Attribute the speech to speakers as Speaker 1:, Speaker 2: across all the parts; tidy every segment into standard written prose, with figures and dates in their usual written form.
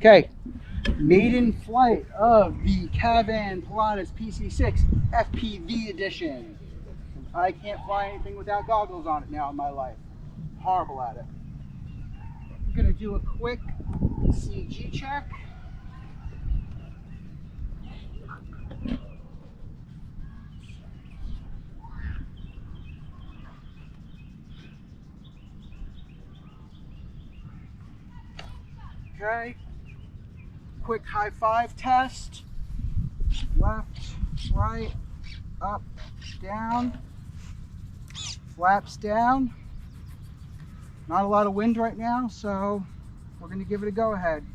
Speaker 1: Okay, maiden flight of the KAVAN Pilatus PC-6 FPV edition. I can't fly anything without goggles on it now in my life. Horrible at it. I'm gonna do a quick CG check. Okay, quick high five test. Left, right, up, down, flaps down. Not a lot of wind right now, so we're going to give it a go ahead.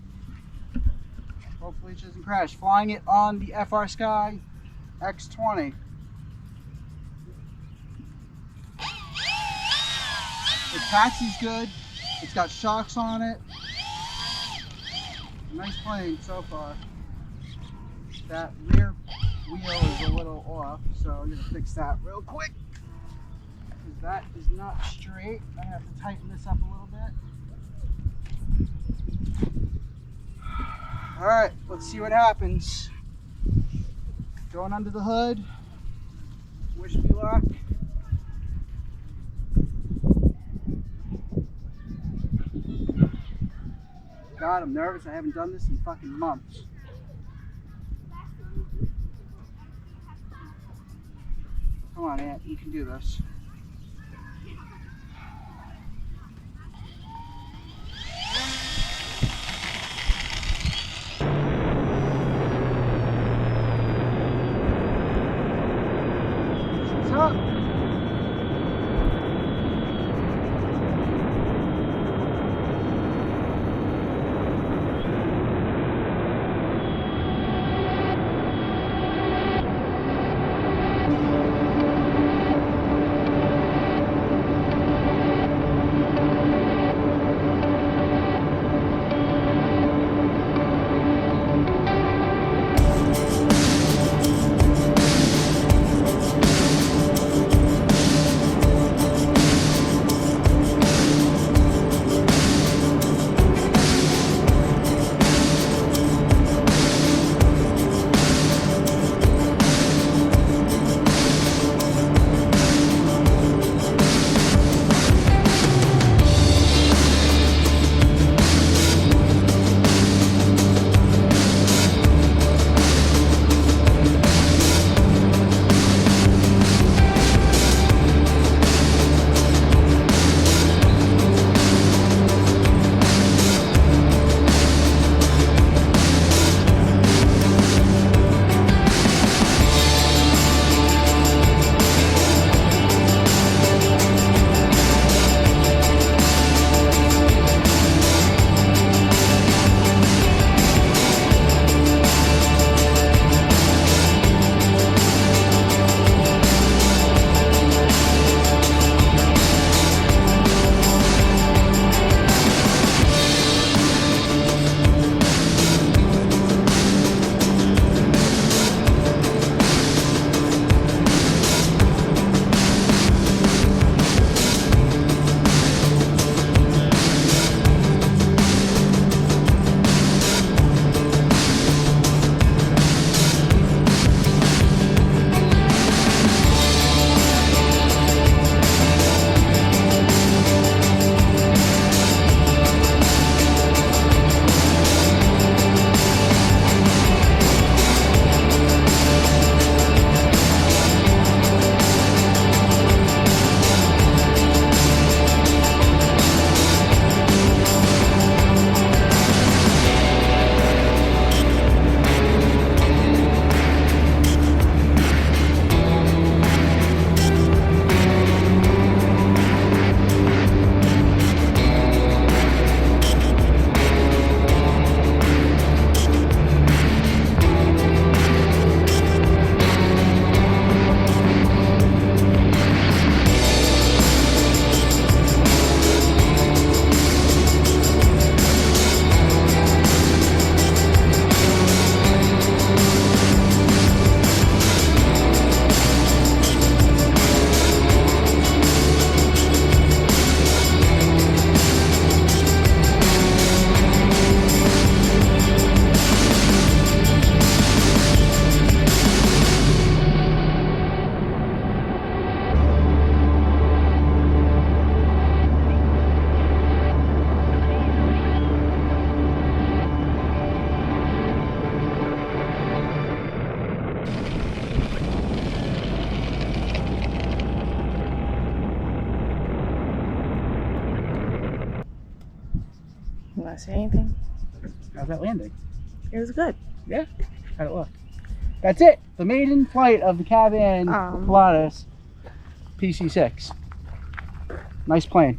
Speaker 1: Hopefully it doesn't crash. Flying it on the FR Sky X20. The taxi's good. It's got shocks on it. Nice plane so far. That rear wheel is a little off, so I'm going to fix that real quick. Because that is not straight. I have to tighten this up a little bit. Alright, let's see what happens. Going under the hood. Wish me luck. God, I'm nervous. I haven't done this in fucking months. Come on, Aunt. You can do this. What's up?
Speaker 2: You want to say anything?
Speaker 1: How's that landing?
Speaker 2: It was good.
Speaker 1: Yeah. How'd it look? That's it. The maiden flight of the KAVAN Pilatus PC-6. Nice plane.